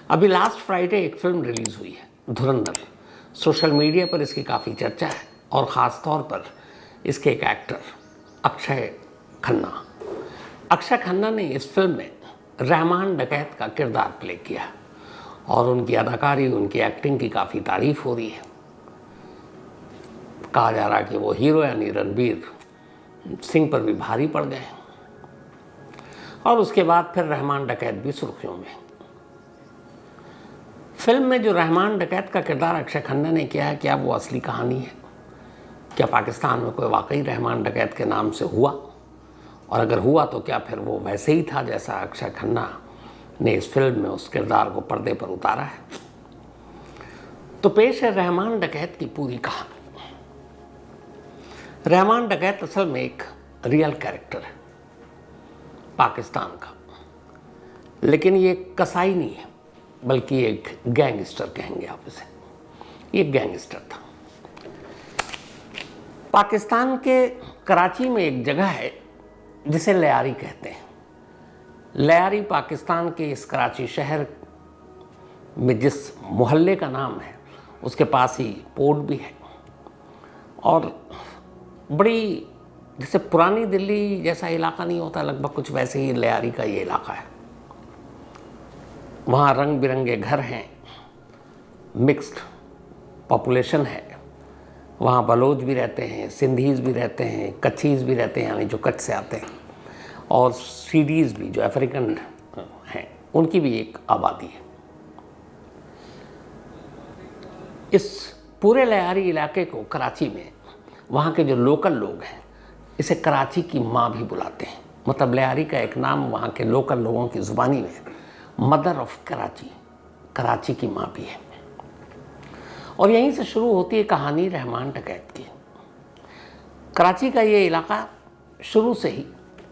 अभी last Friday एक film release हुई है, धुरंधर। सोशल मीडिया पर इसकी काफ़ी चर्चा है और ख़ास तौर पर इसके एक एक्टर अक्षय खन्ना। अक्षय खन्ना ने इस फिल्म में रहमान डकैत का किरदार प्ले किया और उनकी अदाकारी, उनकी एक्टिंग की काफ़ी तारीफ हो रही है। कहा जा रहा है कि वो हीरो यानी रणवीर सिंह पर भी भारी पड़ गए और उसके बाद फिर रहमान डकैत भी सुर्खियों में। फिल्म में जो रहमान डकैत का किरदार अक्षय खन्ना ने किया है, क्या वो असली कहानी है? क्या पाकिस्तान में कोई वाकई रहमान डकैत के नाम से हुआ? और अगर हुआ तो क्या फिर वो वैसे ही था जैसा अक्षय खन्ना ने इस फिल्म में उस किरदार को पर्दे पर उतारा है? तो पेश है रहमान डकैत की पूरी कहानी। रहमान डकैत असल में एक रियल कैरेक्टर है पाकिस्तान का, लेकिन ये कसाई नहीं है बल्कि एक गैंगस्टर कहेंगे आप इसे। ये गैंगस्टर था। पाकिस्तान के कराची में एक जगह है जिसे लयारी कहते हैं। लयारी पाकिस्तान के इस कराची शहर में जिस मोहल्ले का नाम है उसके पास ही पोर्ट भी है और बड़ी, जैसे पुरानी दिल्ली जैसा इलाका नहीं होता, लगभग कुछ वैसे ही लयारी का ये इलाका है। वहाँ रंग बिरंगे घर हैं, मिक्स्ड पॉपुलेशन है। वहाँ बलोच भी रहते हैं, सिंधीज़ भी रहते हैं, कच्छीज़ भी रहते हैं यानी जो कच्छ से आते हैं, और सीडीज़ भी जो अफ्रीकन हैं, उनकी भी एक आबादी है। इस पूरे लयारी इलाके को कराची में वहाँ के जो लोकल लोग हैं इसे कराची की माँ भी बुलाते हैं। मतलब लयारी का एक नाम वहाँ के लोकल लोगों की ज़ुबानी में मदर ऑफ कराची, कराची की माँ भी है। और यहीं से शुरू होती है कहानी रहमान डकैत की। कराची का ये इलाका शुरू से ही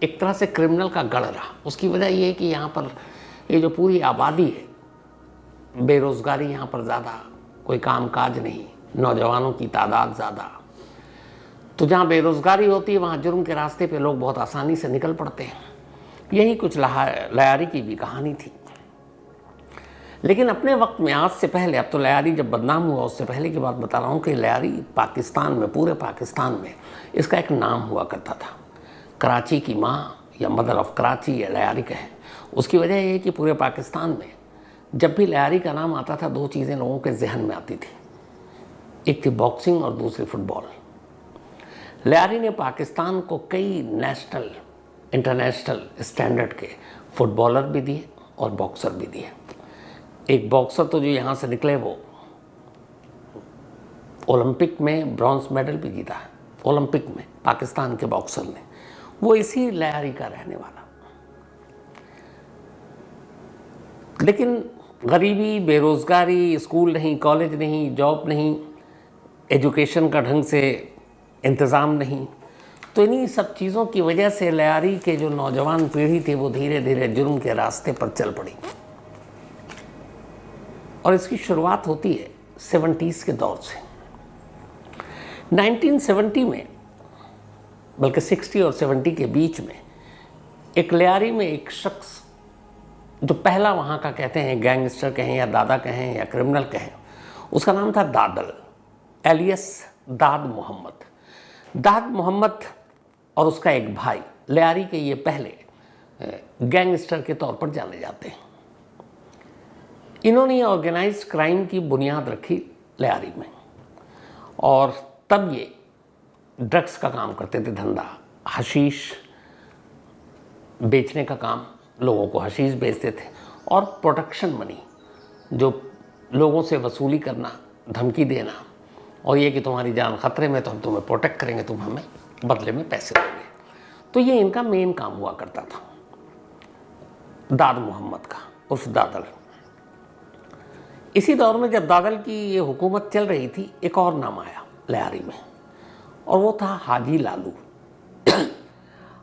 एक तरह से क्रिमिनल का गढ़ रहा। उसकी वजह ये है कि यहाँ पर ये जो पूरी आबादी है, बेरोज़गारी यहाँ पर ज़्यादा, कोई काम काज नहीं, नौजवानों की तादाद ज़्यादा। तो जहाँ बेरोज़गारी होती है वहाँ जुर्म के रास्ते पे लोग बहुत आसानी से निकल पड़ते हैं। यही कुछ लयारी की भी कहानी थी। लेकिन अपने वक्त में, आज से पहले, अब तो लयारी जब बदनाम हुआ उससे पहले की बात बता रहा हूँ कि लयारी पाकिस्तान में, पूरे पाकिस्तान में इसका एक नाम हुआ करता था। कराची की माँ या मदर ऑफ कराची या लयारी कहें। उसकी वजह यह है कि पूरे पाकिस्तान में जब भी लयारी का नाम आता था, दो चीज़ें लोगों के जहन में आती थी। एक थी बॉक्सिंग और दूसरी फुटबॉल। लयारी ने पाकिस्तान को कई नेशनल, इंटरनेशनल स्टैंडर्ड के फुटबॉलर भी दिए और बॉक्सर भी दिए। एक बॉक्सर तो जो यहाँ से निकले वो ओलंपिक में ब्रॉन्ज मेडल भी जीता है, ओलंपिक में पाकिस्तान के बॉक्सर ने। वो इसी लयारी का रहने वाला। लेकिन गरीबी, बेरोज़गारी, स्कूल नहीं, कॉलेज नहीं, जॉब नहीं, एजुकेशन का ढंग से इंतज़ाम नहीं, तो इन्हीं सब चीज़ों की वजह से लयारी के जो नौजवान पीढ़ी थी वो धीरे धीरे जुर्म के रास्ते पर चल पड़ी। और इसकी शुरुआत होती है 70s के दौर से। 1970 में, बल्कि 60 और 70 के बीच में, एक लयारी में एक शख्स जो पहला वहाँ का कहते हैं गैंगस्टर कहें या दादा कहें या क्रिमिनल कहें, उसका नाम था दादल, एलियस दाद मोहम्मद। दाद मोहम्मद और उसका एक भाई लयारी के ये पहले गैंगस्टर के तौर पर जाने जाते हैं। इन्होंने ऑर्गेनाइज्ड क्राइम की बुनियाद रखी लयारी में और तब ये ड्रग्स का काम करते थे, धंधा, हशीश बेचने का काम, लोगों को हशीश बेचते थे। और प्रोटेक्शन मनी, जो लोगों से वसूली करना, धमकी देना और ये कि तुम्हारी जान ख़तरे में तो हम तुम्हें प्रोटेक्ट करेंगे, तुम हमें बदले में पैसे देंगे। तो ये इनका मेन काम हुआ करता था, दाद मोहम्मद का, उर्फ दादल। इसी दौर में जब दादल की ये हुकूमत चल रही थी, एक और नाम आया लयारी में और वो था हाजी लालू।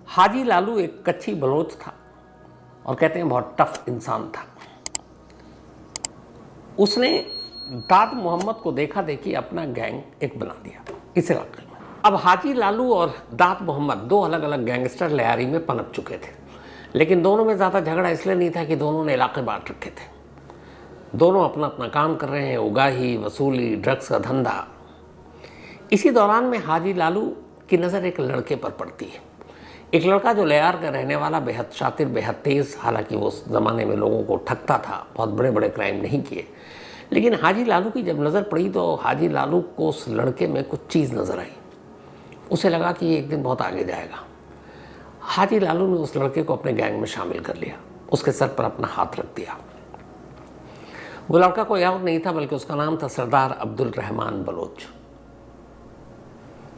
हाजी लालू एक कच्छी बलोच था और कहते हैं बहुत टफ इंसान था। उसने दाद मोहम्मद को देखा देखी अपना गैंग एक बना दिया इस इलाके में। अब हाजी लालू और दाद मोहम्मद दो अलग अलग गैंगस्टर लयारी में पनप चुके थे, लेकिन दोनों में ज़्यादा झगड़ा इसलिए नहीं था कि दोनों ने इलाके बांट रखे थे। दोनों अपना अपना काम कर रहे हैं, उगाही, वसूली, ड्रग्स का धंधा। इसी दौरान में हाजी लालू की नज़र एक लड़के पर पड़ती है। एक लड़का जो लयार का रहने वाला, बेहद शातिर, बेहद तेज़, हालांकि वो उस ज़माने में लोगों को ठगता था, बहुत बड़े बड़े क्राइम नहीं किए। लेकिन हाजी लालू की जब नज़र पड़ी तो हाजी लालू को उस लड़के में कुछ चीज़ नज़र आई। उसे लगा कि ये एक दिन बहुत आगे जाएगा। हाजी लालू ने उस लड़के को अपने गैंग में शामिल कर लिया, उसके सर पर अपना हाथ रख दिया। वो लड़का कोई और नहीं था बल्कि उसका नाम था सरदार अब्दुल रहमान बलोच,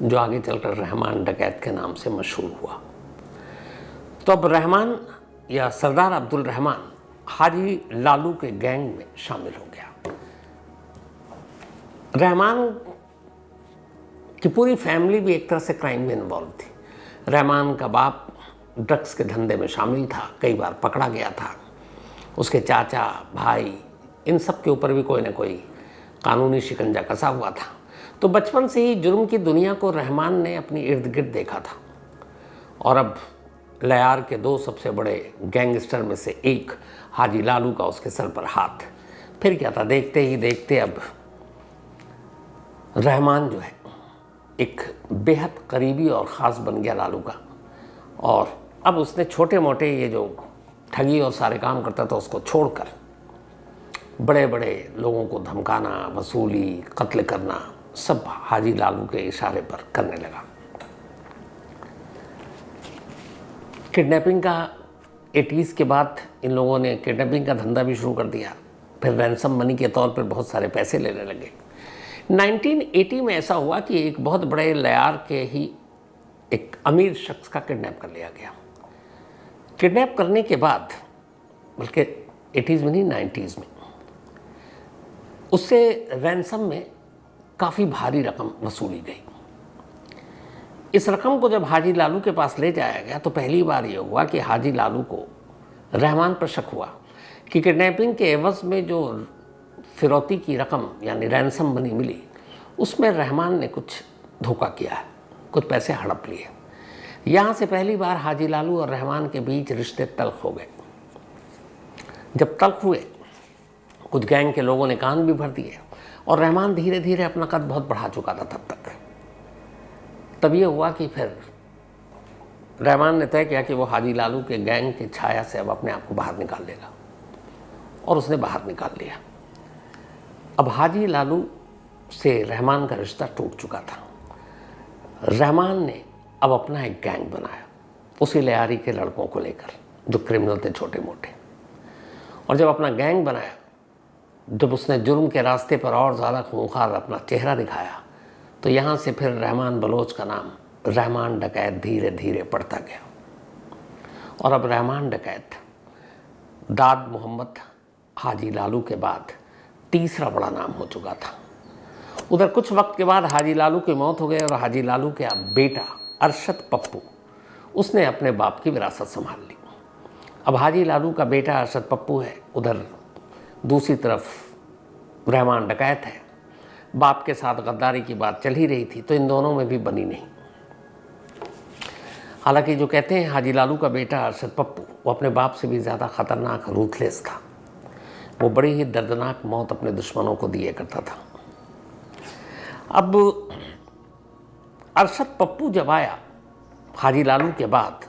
जो आगे चलकर रहमान डकैत के नाम से मशहूर हुआ। तो अब रहमान या सरदार अब्दुल रहमान हाजी लालू के गैंग में शामिल हो गया। रहमान की पूरी फैमिली भी एक तरह से क्राइम में इन्वॉल्व थी। रहमान का बाप ड्रग्स के धंधे में शामिल था, कई बार पकड़ा गया था। उसके चाचा, भाई, इन सब के ऊपर भी कोई ना कोई कानूनी शिकंजा कसा हुआ था। तो बचपन से ही जुर्म की दुनिया को रहमान ने अपनी इर्द गिर्द देखा था। और अब लयार के दो सबसे बड़े गैंगस्टर में से एक हाजी लालू का उसके सर पर हाथ। फिर क्या था, देखते ही देखते अब रहमान जो है एक बेहद करीबी और ख़ास बन गया लालू का। और अब उसने छोटे मोटे ये जो ठगी और सारे काम करता था उसको छोड़कर बड़े बड़े लोगों को धमकाना, वसूली, कत्ल करना, सब हाजी लालू के इशारे पर करने लगा। किडनैपिंग का 80s के बाद इन लोगों ने किडनैपिंग का धंधा भी शुरू कर दिया। फिर रैंसम मनी के तौर पर बहुत सारे पैसे लेने लगे। 1980 में ऐसा हुआ कि एक बहुत बड़े लयार के ही एक अमीर शख्स का किडनैप कर लिया गया। किडनैप करने के बाद, बल्कि 80s में नहीं 90s में, उससे रैंसम में काफ़ी भारी रकम वसूली गई। इस रकम को जब हाजी लालू के पास ले जाया गया तो पहली बार ये हुआ कि हाजी लालू को रहमान पर शक हुआ कि किडनैपिंग के एवज में जो फिरौती की रकम यानी रैंसम मनी मिली, उसमें रहमान ने कुछ धोखा किया है, कुछ पैसे हड़प लिए। यहाँ से पहली बार हाजी लालू और रहमान के बीच रिश्ते तल्ख हो गए। जब तल्ख हुए, कुछ गैंग के लोगों ने कान भी भर दिए और रहमान धीरे धीरे अपना कद बहुत बढ़ा चुका था तब तक। तब ये हुआ कि फिर रहमान ने तय किया कि वो हाजी लालू के गैंग की छाया से अब अपने आप को बाहर निकाल लेगा, और उसने बाहर निकाल लिया। अब हाजी लालू से रहमान का रिश्ता टूट चुका था। रहमान ने अब अपना एक गैंग बनाया, उसी लियारी के लड़कों को लेकर जो क्रिमिनल थे छोटे मोटे। और जब अपना गैंग बनाया, जब उसने जुर्म के रास्ते पर और ज़्यादा खूंखार अपना चेहरा दिखाया, तो यहाँ से फिर रहमान बलोच का नाम रहमान डकैत धीरे धीरे बढ़ता गया। और अब रहमान डकैत दाद मोहम्मद हाजी लालू के बाद तीसरा बड़ा नाम हो चुका था। उधर कुछ वक्त के बाद हाजी लालू की मौत हो गई और हाजी लालू के बेटा अरशद पप्पू, उसने अपने बाप की विरासत संभाल ली। अब हाजी लालू का बेटा अरशद पप्पू है, उधर दूसरी तरफ रहमान डकैत है। बाप के साथ गद्दारी की बात चल ही रही थी, तो इन दोनों में भी बनी नहीं। हालांकि जो कहते हैं हाजी लालू का बेटा अरशद पप्पू, वो अपने बाप से भी ज़्यादा ख़तरनाक, रूथलेस था। वो बड़ी ही दर्दनाक मौत अपने दुश्मनों को दिए करता था। अब अरशद पप्पू जब आया हाजी लालू के बाद,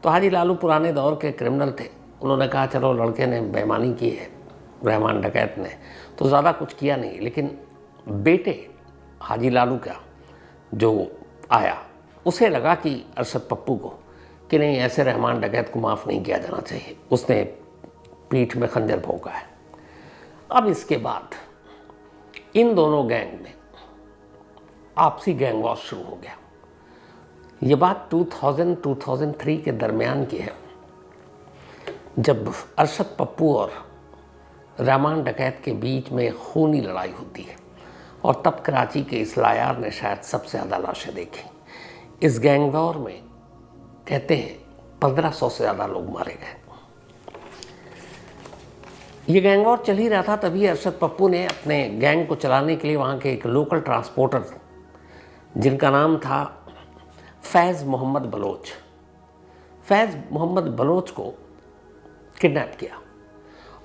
तो हाजी लालू पुराने दौर के क्रिमिनल थे। उन्होंने कहा चलो लड़के ने बेईमानी की है, रहमान डकैत ने, तो ज़्यादा कुछ किया नहीं। लेकिन बेटे हाजी लालू का जो आया, उसे लगा कि अरशद पप्पू को कि नहीं, ऐसे रहमान डकैत को माफ़ नहीं किया जाना चाहिए, उसने पीठ में खंजर भोंका है। अब इसके बाद इन दोनों गैंग में आपसी गैंग वॉर शुरू हो गया। ये बात 2003 के दरमियान की है, जब अरशद पप्पू और रहमान डकैत के बीच में खूनी लड़ाई होती है। और तब कराची के इस लायार ने शायद सबसे ज़्यादा लाशें देखी। इस गैंग वॉर में कहते हैं 1500 से ज़्यादा लोग मारे गए। ये गैंग वॉर चल ही रहा था, तभी अरशद पप्पू ने अपने गैंग को चलाने के लिए वहाँ के एक लोकल ट्रांसपोर्टर, जिनका नाम था फैज़ मोहम्मद बलोच, फैज़ मोहम्मद बलोच को किडनैप किया।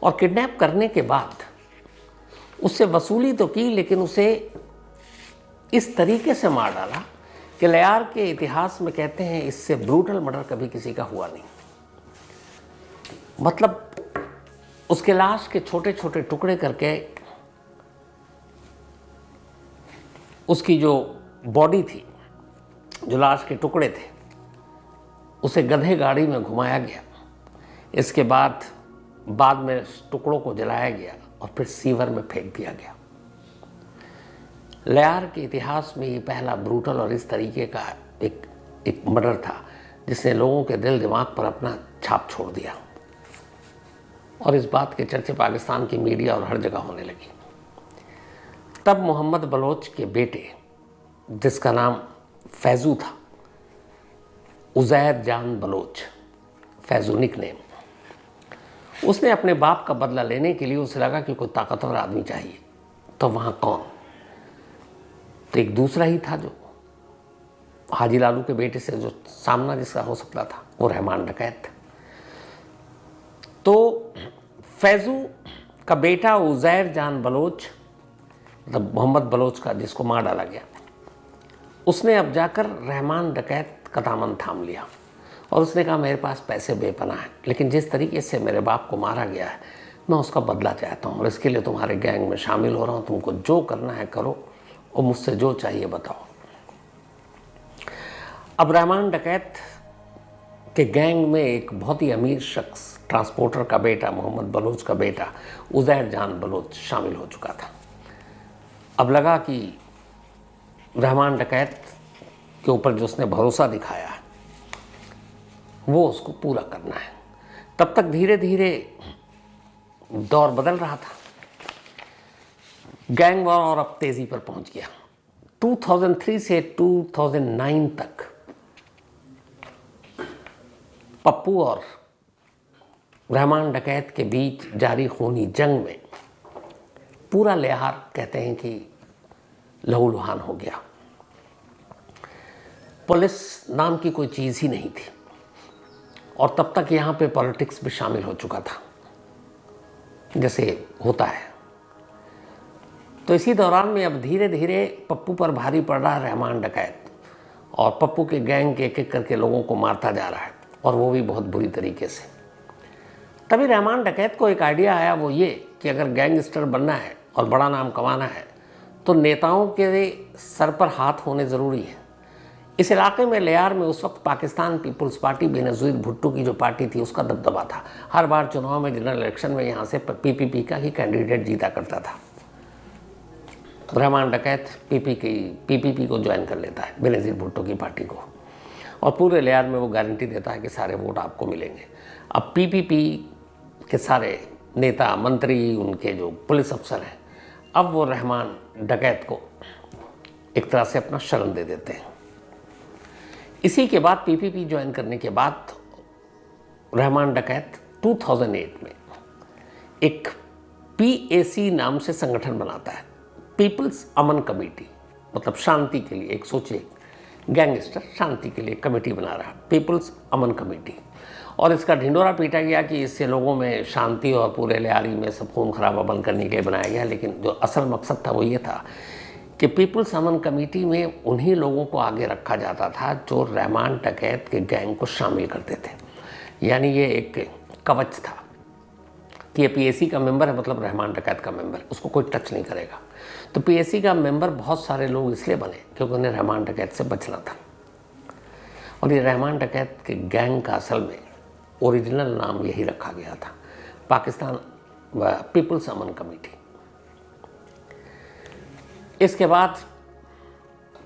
और किडनैप करने के बाद उससे वसूली तो की, लेकिन उसे इस तरीके से मार डाला कि लयार के इतिहास में कहते हैं इससे ब्रूटल मर्डर कभी किसी का हुआ नहीं। मतलब उसके लाश के छोटे छोटे टुकड़े करके उसकी जो बॉडी थी, जो लाश के टुकड़े थे, उसे गधे गाड़ी में घुमाया गया। इसके बाद में टुकड़ों को जलाया गया और फिर सीवर में फेंक दिया गया। लयार के इतिहास में ये पहला ब्रूटल और इस तरीके का एक मर्डर था जिसने लोगों के दिल दिमाग पर अपना छाप छोड़ दिया, और इस बात के चर्चे पाकिस्तान की मीडिया और हर जगह होने लगी। तब मोहम्मद बलोच के बेटे, जिसका नाम फैजू था, उज़ैर जान बलोच, फैजू निकनेम, उसने अपने बाप का बदला लेने के लिए, उसे लगा कि कोई ताकतवर आदमी चाहिए, तो वहाँ कौन, तो एक दूसरा ही था जो हाजी लालू के बेटे से जो सामना जिसका हो सकता था, वो रहमान डकैत। तो फैजू का बेटा उज़ैर जान बलोच, मतलब मोहम्मद बलोच का जिसको मार डाला गया, उसने अब जाकर रहमान डकैत का दामन थाम लिया और उसने कहा मेरे पास पैसे बेपनाह हैं, लेकिन जिस तरीके से मेरे बाप को मारा गया है मैं उसका बदला चाहता हूँ और इसके लिए तुम्हारे गैंग में शामिल हो रहा हूँ, तुमको जो करना है करो और मुझसे जो चाहिए बताओ। अब रहमान डकैत के गैंग में एक बहुत ही अमीर शख्स, ट्रांसपोर्टर का बेटा, मोहम्मद बलोच का बेटा उज़ैर जान बलोच शामिल हो चुका था। अब लगा कि रहमान डकैत के ऊपर जो उसने भरोसा दिखाया है वो उसको पूरा करना है। तब तक धीरे धीरे दौर बदल रहा था, गैंग वॉर और अब तेजी पर पहुंच गया। 2003 से 2009 तक पप्पू और रहमान डकैत के बीच जारी खूनी जंग में पूरा लिहार कहते हैं कि लहूलुहान हो गया। पुलिस नाम की कोई चीज़ ही नहीं थी और तब तक यहाँ पे पॉलिटिक्स भी शामिल हो चुका था जैसे होता है। तो इसी दौरान में अब धीरे धीरे पप्पू पर भारी पड़ रहा है रहमान डकैत, और पप्पू के गैंग के एक एक करके लोगों को मारता जा रहा है, और वो भी बहुत बुरी तरीके से। तभी रहमान डकैत को एक आइडिया आया, वो ये कि अगर गैंगस्टर बनना है और बड़ा नाम कमाना है तो नेताओं के सर पर हाथ होने ज़रूरी है। इस इलाके में लियार में उस वक्त पाकिस्तान पीपल्स पार्टी, बेनज़ीर भुट्टो की जो पार्टी थी, उसका दबदबा था। हर बार चुनाव में, जनरल इलेक्शन में यहाँ से पीपीपी का ही कैंडिडेट जीता करता था। रहमान डकैत पीपीपी को ज्वाइन कर लेता है, बेनज़ीर भुट्टो की पार्टी को, और पूरे लियार में वो गारंटी देता है कि सारे वोट आपको मिलेंगे। अब पीपीपी के सारे नेता, मंत्री, उनके जो पुलिस अफसर हैं, अब वो रहमान डकैत को एक तरह से अपना शरण दे देते हैं। इसी के बाद पीपीपी ज्वाइन करने के बाद रहमान डकैत 2008 में एक पीएसी नाम से संगठन बनाता है, पीपल्स अमन कमेटी, मतलब शांति के लिए। एक सोचिए, गैंगस्टर शांति के लिए कमेटी बना रहा, पीपल्स अमन कमेटी, और इसका ढिंडोरा पीटा गया कि इससे लोगों में शांति और पूरे लियारी में सब खून खराबा बंद करने के लिए बनाया गया। लेकिन जो असल मकसद था वो ये था कि पीपल्स अमन कमेटी में उन्हीं लोगों को आगे रखा जाता था जो रहमान डकैत के गैंग को शामिल करते थे। यानी ये एक कवच था कि ये पीएसी का मेंबर है, मतलब रहमान डकैत का मेंबर, उसको कोई टच नहीं करेगा। तो पीएसी का मेंबर बहुत सारे लोग इसलिए बने क्योंकि उन्हें रहमान डकैत से बचना था। और ये रहमान डकैत के गैंग का असल में ओरिजिनल नाम यही रखा गया था, पाकिस्तान पीपल्स अमन कमेटी। इसके बाद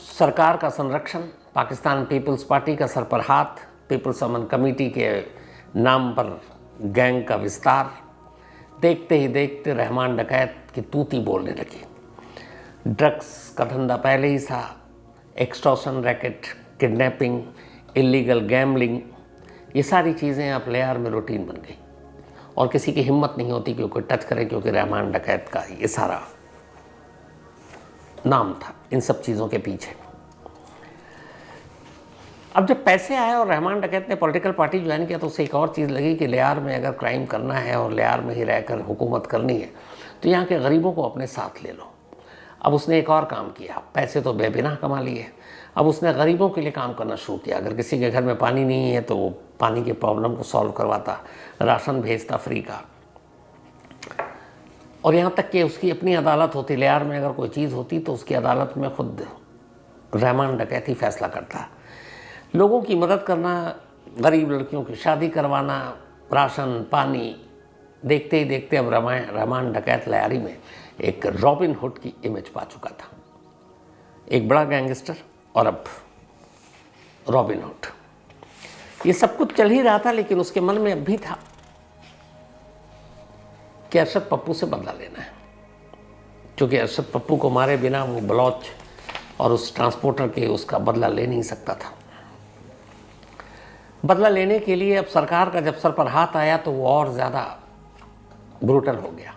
सरकार का संरक्षण, पाकिस्तान पीपल्स पार्टी का सर पर हाथ, पीपल्स अमन कमेटी के नाम पर गैंग का विस्तार, देखते ही देखते रहमान डकैत की तूती बोलने लगी। ड्रग्स का धंधा पहले ही था, extortion racket, kidnapping, illegal gambling, ये सारी चीज़ें अब लियार में रूटीन बन गई और किसी की हिम्मत नहीं होती कि कोई टच करे, क्योंकि रहमान डकैत का ये सारा नाम था इन सब चीज़ों के पीछे। अब जब पैसे आए और रहमान डकैत ने पॉलिटिकल पार्टी ज्वाइन किया तो उसे एक और चीज़ लगी कि लियार में अगर क्राइम करना है और लियार में ही रहकर हुकूमत करनी है तो यहाँ के गरीबों को अपने साथ ले लो। अब उसने एक और काम किया, पैसे तो बेबिना कमा लिए, अब उसने गरीबों के लिए काम करना शुरू किया। अगर किसी के घर में पानी नहीं है तो वो पानी की प्रॉब्लम को सॉल्व करवाता, राशन भेजता फ्री का। और यहाँ तक कि उसकी अपनी अदालत होती, लियार में अगर कोई चीज़ होती तो उसकी अदालत में खुद रहमान डकैत ही फैसला करता। लोगों की मदद करना, गरीब लड़कियों की शादी करवाना, राशन पानी, देखते ही देखते अब रहमान डकैत लियारी में एक रॉबिन हुड की इमेज पा चुका था। एक बड़ा गैंगस्टर और अब रॉबिन हुड। ये सब कुछ चल ही रहा था, लेकिन उसके मन में अब भी था कि अरशद पप्पू से बदला लेना है, क्योंकि अरशद पप्पू को मारे बिना वो बलौच और उस ट्रांसपोर्टर के उसका बदला ले नहीं सकता था। बदला लेने के लिए अब सरकार का जब सर पर हाथ आया तो वो और ज़्यादा ब्रूटल हो गया।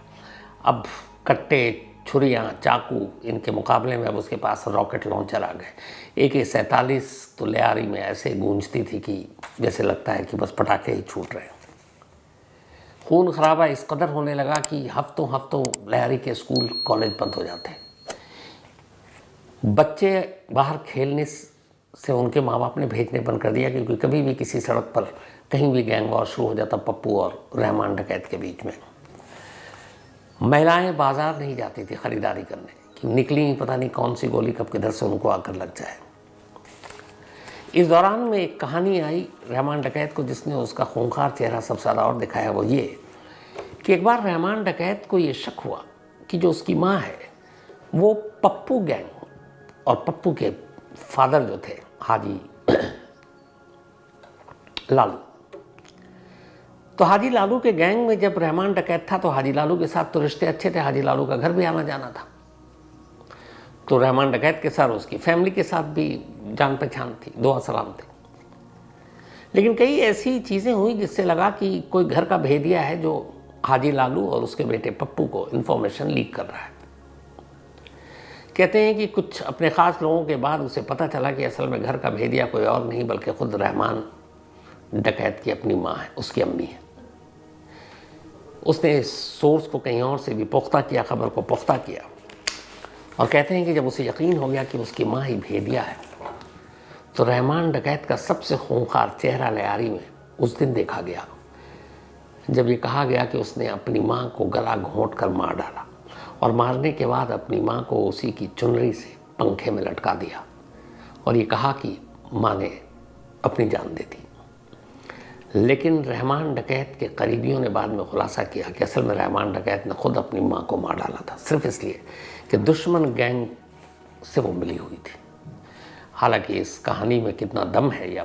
अब कट्टे, छुरियाँ, चाकू, इनके मुकाबले में अब उसके पास रॉकेट लॉन्चर आ गए। AK-47 तो लियारी में ऐसे गूंजती थी कि जैसे लगता है कि बस पटाखे ही छूट रहे हैं। खून खराबा इस कदर होने लगा कि हफ्तों हफ्तों लियारी के स्कूल कॉलेज बंद हो जाते। बच्चे बाहर खेलने से उनके माँ बाप ने भेजने बंद कर दिया, क्योंकि कभी भी किसी सड़क पर कहीं भी गैंग वॉर शुरू हो जाता पप्पू और रहमान डकैत के बीच में। महिलाएं बाजार नहीं जाती थी ख़रीदारी करने, कि निकली पता नहीं कौन सी गोली कब किधर से उनको आकर लग जाए। इस दौरान में एक कहानी आई रहमान डकैत को, जिसने उसका खूंखार चेहरा सबसे ज़्यादा और दिखाया। वो ये कि एक बार रहमान डकैत को ये शक हुआ कि जो उसकी माँ है वो पप्पू गैंग और पप्पू के फादर जो थे हाजी लालू, तो हाजी लालू के गैंग में जब रहमान डकैत था तो हाजी लालू के साथ तो रिश्ते अच्छे थे, हाजी लालू का घर भी आना जाना था। तो रहमान डकैत के साथ उसकी फैमिली के साथ भी जान पहचान थी, दुआ सलाम थी। लेकिन कई ऐसी चीज़ें हुई जिससे लगा कि कोई घर का भेदिया है जो हाजी लालू और उसके बेटे पप्पू को इन्फॉर्मेशन लीक कर रहा है। कहते हैं कि कुछ अपने ख़ास लोगों के बाद उसे पता चला कि असल में घर का भेदिया कोई और नहीं बल्कि खुद रहमान डकैत की अपनी माँ है, उसकी अम्मी है। उसने इस सोर्स को कहीं और से भी पुख्ता किया, खबर को पुख्ता किया, और कहते हैं कि जब उसे यकीन हो गया कि उसकी माँ ही भेदिया है तो रहमान डकैत का सबसे खूंखार चेहरा लियारी में उस दिन देखा गया जब ये कहा गया कि उसने अपनी माँ को गला घोंट कर मार डाला और मारने के बाद अपनी माँ को उसी की चुनरी से पंखे में लटका दिया और ये कहा कि माँ ने अपनी जान दे दी। लेकिन रहमान डकैत के करीबियों ने बाद में खुलासा किया कि असल में रहमान डकैत ने खुद अपनी माँ को मार डाला था, सिर्फ इसलिए कि दुश्मन गैंग से वो मिली हुई थी। हालांकि इस कहानी में कितना दम है या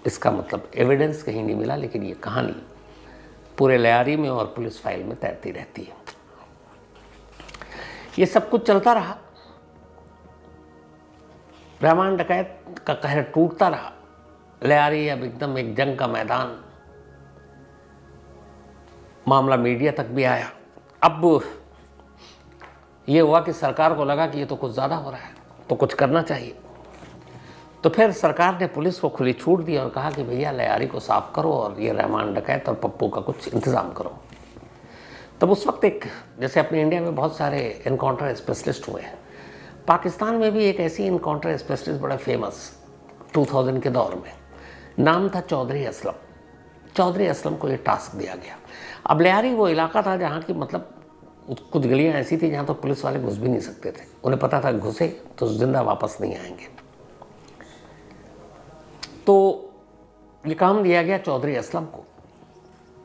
इसका मतलब एविडेंस कहीं नहीं मिला, लेकिन ये कहानी पूरे लियारी में और पुलिस फाइल में तैरती रहती है। ये सब कुछ चलता रहा, रहमान डकैत का कहर टूटता रहा। लियारी अब एकदम एक जंग का मैदान, मामला मीडिया तक भी आया। अब ये हुआ कि सरकार को लगा कि ये तो कुछ ज़्यादा हो रहा है, तो कुछ करना चाहिए। तो फिर सरकार ने पुलिस को खुली छूट दी और कहा कि भैया लियारी को साफ करो और ये रहमान डकैत और पप्पू का कुछ इंतज़ाम करो। तब उस वक्त एक, जैसे अपने इंडिया में बहुत सारे इनकाउंटर स्पेशलिस्ट हुए हैं, पाकिस्तान में भी एक ऐसी इनकाउंटर स्पेशलिस्ट बड़ा फेमस 2000 के दौर में, नाम था चौधरी असलम। चौधरी असलम को ये टास्क दिया गया। अब लियारी वो इलाका था जहाँ की मतलब कुछ गलियाँ ऐसी थी जहाँ तो पुलिस वाले घुस भी नहीं सकते थे। उन्हें पता था घुसे तो जिंदा वापस नहीं आएंगे। तो ये काम दिया गया चौधरी असलम को।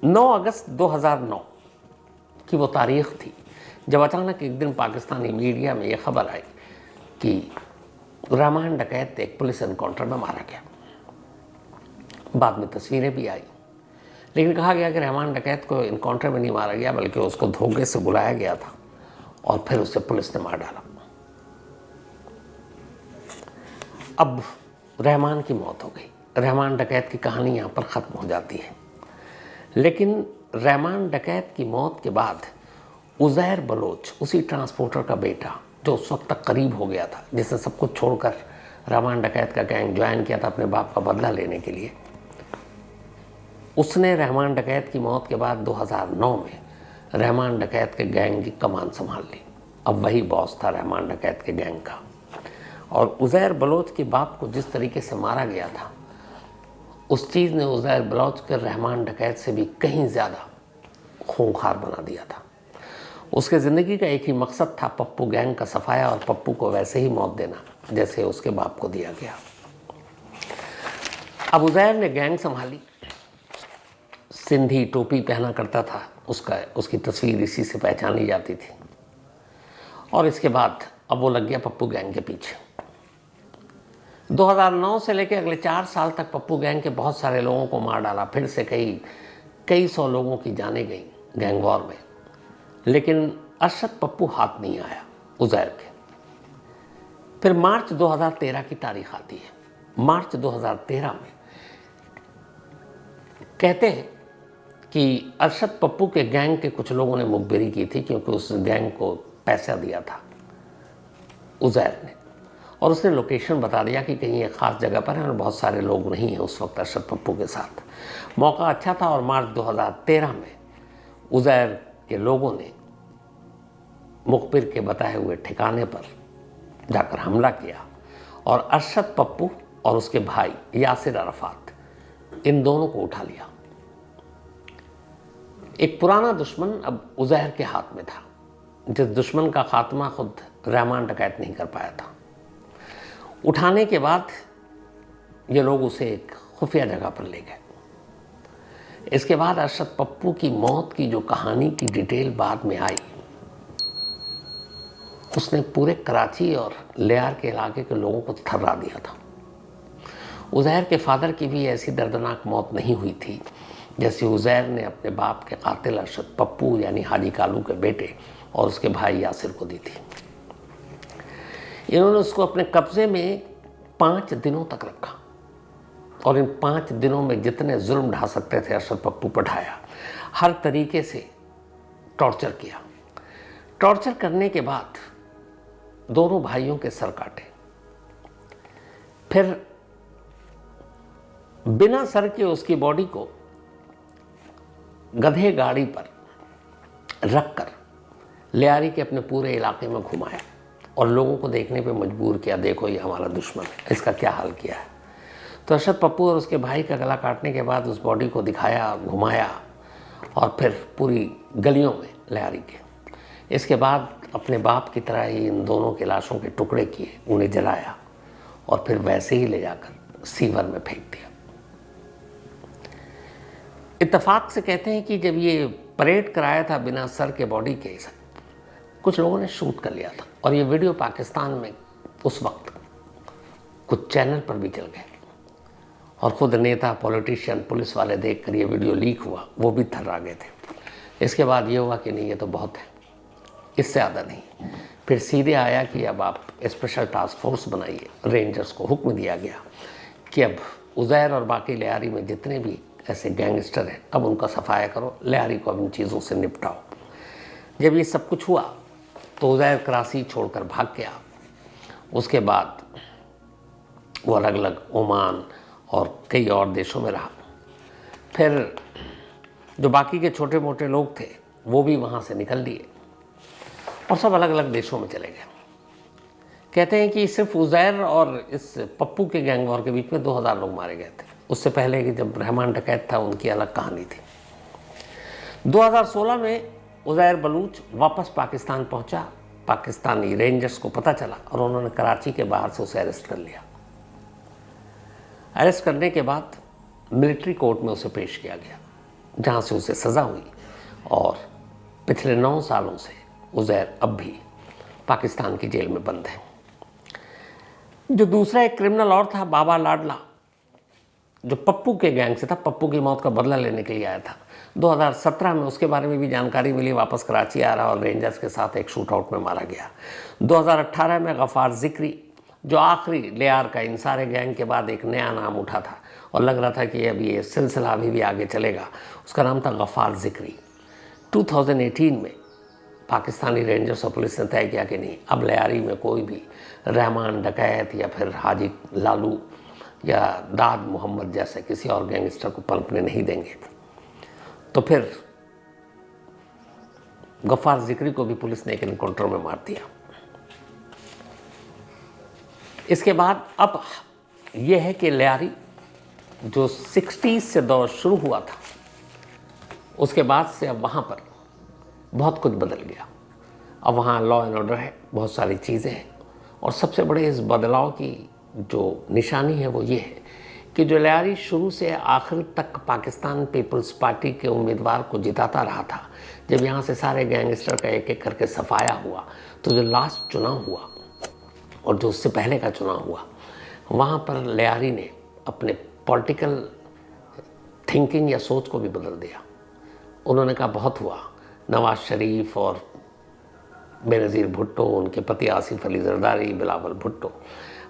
9 अगस्त 2009 की वो तारीख थी जब अचानक एक दिन पाकिस्तानी मीडिया में ये खबर आई कि रहमान डकैत एक पुलिस एनकाउंटर में मारा गया। बाद में तस्वीरें भी आई, लेकिन कहा गया कि रहमान डकैत को एनकाउंटर में नहीं मारा गया बल्कि उसको धोखे से बुलाया गया था और फिर उसे पुलिस ने मार डाला। अब रहमान की मौत हो गई, रहमान डकैत की कहानी यहाँ पर ख़त्म हो जाती है। लेकिन रहमान डकैत की मौत के बाद उज़ैर बलोच, उसी ट्रांसपोर्टर का बेटा जो उस वक्त तक करीब हो गया था, जिसने सब कुछ छोड़कर रहमान डकैत का गैंग ज्वाइन किया था अपने बाप का बदला लेने के लिए, उसने रहमान डकैत की मौत के बाद 2009 में रहमान डकैत के गैंग की कमान संभाल ली। अब वही बॉस था रहमान डकैत के गैंग का। और उज़ैर बलोच के बाप को जिस तरीके से मारा गया था, उस चीज़ ने उज़ैर बलोच के रहमान डकैत से भी कहीं ज़्यादा खूंखार बना दिया था। उसके ज़िंदगी का एक ही मकसद था, पप्पू गैंग का सफाया और पप्पू को वैसे ही मौत देना जैसे उसके बाप को दिया गया। अब उज़ैर ने गैंग संभाली, सिंधी टोपी पहना करता था, उसकी तस्वीर इसी से पहचानी जाती थी। और इसके बाद अब वो लग गया पप्पू गैंग के पीछे। 2009 से लेकर अगले 4 साल तक पप्पू गैंग के बहुत सारे लोगों को मार डाला। फिर से कई सौ लोगों की जानें गई गैंग वॉर में, लेकिन अरशद पप्पू हाथ नहीं आया उज़ैर के। फिर मार्च 2013 की तारीख आती है। मार्च 2013 में कहते हैं कि अरशद पप्पू के गैंग के कुछ लोगों ने मुखबिरी की थी, क्योंकि उस गैंग को पैसा दिया था उज़ैर ने, और उसने लोकेशन बता दिया कि कहीं एक ख़ास जगह पर है और बहुत सारे लोग नहीं हैं उस वक्त अरशद पप्पू के साथ। मौका अच्छा था और मार्च 2013 में उज़ैर के लोगों ने मुखबिर के बताए हुए ठिकाने पर जाकर हमला किया और अरशद पप्पू और उसके भाई यासिर अरफात, इन दोनों को उठा लिया। एक पुराना दुश्मन अब उज़ैर के हाथ में था, जिस दुश्मन का खात्मा खुद रहमान डकैत नहीं कर पाया था। उठाने के बाद ये लोग उसे एक खुफिया जगह पर ले गए। इसके बाद अरशद पप्पू की मौत की जो कहानी की डिटेल बाद में आई, उसने पूरे कराची और लियार के इलाके के लोगों को थर्रा दिया था। उज़ैर के फादर की भी ऐसी दर्दनाक मौत नहीं हुई थी जैसे उज़ैर ने अपने बाप के कातिल अरशद पप्पू यानी हाजी कालू के बेटे और उसके भाई यासिर को दी थी। इन्होंने उसको अपने कब्जे में 5 दिनों तक रखा और इन 5 दिनों में जितने जुल्म ढा सकते थे अरशद पप्पू पर ढाया। हर तरीके से टॉर्चर किया। टॉर्चर करने के बाद दोनों भाइयों के सर काटे। फिर बिना सर के उसकी बॉडी को गधे गाड़ी पर रखकर लियारी के अपने पूरे इलाके में घुमाया और लोगों को देखने पे मजबूर किया, देखो ये हमारा दुश्मन है, इसका क्या हाल किया है। तो अरशद पप्पू और उसके भाई का गला काटने के बाद उस बॉडी को दिखाया, घुमाया और फिर पूरी गलियों में लियारी के। इसके बाद अपने बाप की तरह ही इन दोनों के लाशों के टुकड़े किए, उन्हें जलाया और फिर वैसे ही ले जाकर सीवर में फेंक दिया। इत्तेफाक से कहते हैं कि जब ये परेड कराया था बिना सर के बॉडी के, कुछ लोगों ने शूट कर लिया था और ये वीडियो पाकिस्तान में उस वक्त कुछ चैनल पर भी चल गए और ख़ुद नेता, पॉलिटिशियन, पुलिस वाले देखकर ये वीडियो लीक हुआ, वो भी थर्रा गए थे। इसके बाद ये हुआ कि नहीं, ये तो बहुत है, इससे ज़्यादा नहीं। फिर सीधे आया कि अब आप स्पेशल टास्क फोर्स बनाइए। रेंजर्स को हुक्म दिया गया कि अब उज़ैर और बाकी लियारी में जितने भी ऐसे गैंगस्टर हैं, अब उनका सफाया करो, लियारी को अब इन चीज़ों से निपटाओ। जब ये सब कुछ हुआ तो उज़ैर कराची छोड़कर भाग गया। उसके बाद वो अलग अलग ओमान और कई और देशों में रहा। फिर जो बाकी के छोटे मोटे लोग थे वो भी वहाँ से निकल लिए और सब अलग अलग देशों में चले गए। कहते हैं कि सिर्फ उज़ैर और इस पप्पू के गैंग वॉर के बीच में 2000 लोग मारे गए थे। उससे पहले कि जब रहमान डकैत था उनकी अलग कहानी थी। 2016 में उज़ैर बलूच वापस पाकिस्तान पहुंचा। पाकिस्तानी रेंजर्स को पता चला और उन्होंने कराची के बाहर से उसे अरेस्ट कर लिया। अरेस्ट करने के बाद मिलिट्री कोर्ट में उसे पेश किया गया, जहां से उसे सज़ा हुई और पिछले 9 सालों से उज़ैर अब भी पाकिस्तान की जेल में बंद है। जो दूसरा एक क्रिमिनल और था, बाबा लाडला, जो पप्पू के गैंग से था, पप्पू की मौत का बदला लेने के लिए आया था। 2017 में उसके बारे में भी जानकारी मिली, वापस कराची आ रहा और रेंजर्स के साथ एक शूट आउट में मारा गया। 2018 में गफ़ार ज़िक्री, जो आखिरी लियार का इन सारे गैंग के बाद एक नया नाम उठा था और लग रहा था कि अब ये सिलसिला अभी भी आगे चलेगा, उसका नाम था गफ़ार ज़िक्री। 2018 में पाकिस्तानी रेंजर्स और पुलिस ने तय किया कि नहीं, अब लियारी में कोई भी रहमान डकैत या फिर हाजी लालू या दाद मोहम्मद जैसे किसी और गैंगस्टर को पनपने नहीं देंगे। तो फिर गफ्फार जिक्री को भी पुलिस ने एक एनकाउंटर में मार दिया। इसके बाद अब यह है कि लियारी जो 60s से दौर शुरू हुआ था, उसके बाद से अब वहाँ पर बहुत कुछ बदल गया। अब वहाँ लॉ एंड ऑर्डर है, बहुत सारी चीज़ें हैं, और सबसे बड़े इस बदलाव की जो निशानी है वो ये है कि जो लियारी शुरू से आखिर तक पाकिस्तान पीपल्स पार्टी के उम्मीदवार को जिताता रहा था, जब यहाँ से सारे गैंगस्टर का एक एक करके सफाया हुआ, तो जो लास्ट चुनाव हुआ और जो उससे पहले का चुनाव हुआ, वहाँ पर लियारी ने अपने पॉलिटिकल थिंकिंग या सोच को भी बदल दिया। उन्होंने कहा बहुत हुआ, नवाज शरीफ और बेनज़ीर भुट्टो, उनके पति आसिफ अली जरदारी, बिलावल भुट्टो,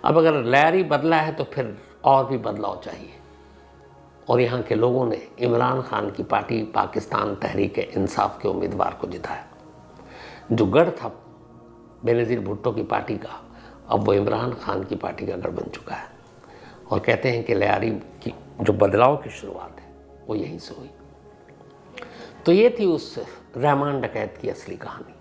अब अगर लियारी बदला है तो फिर और भी बदलाव चाहिए। और यहाँ के लोगों ने इमरान खान की पार्टी पाकिस्तान तहरीक इंसाफ के उम्मीदवार को जिताया। जो गढ़ था बेनज़ीर भुट्टो की पार्टी का, अब वो इमरान खान की पार्टी का गढ़ बन चुका है। और कहते हैं कि लियारी की जो बदलाव की शुरुआत है वो यहीं से हुई। तो ये थी उस रहमान डकैत की असली कहानी।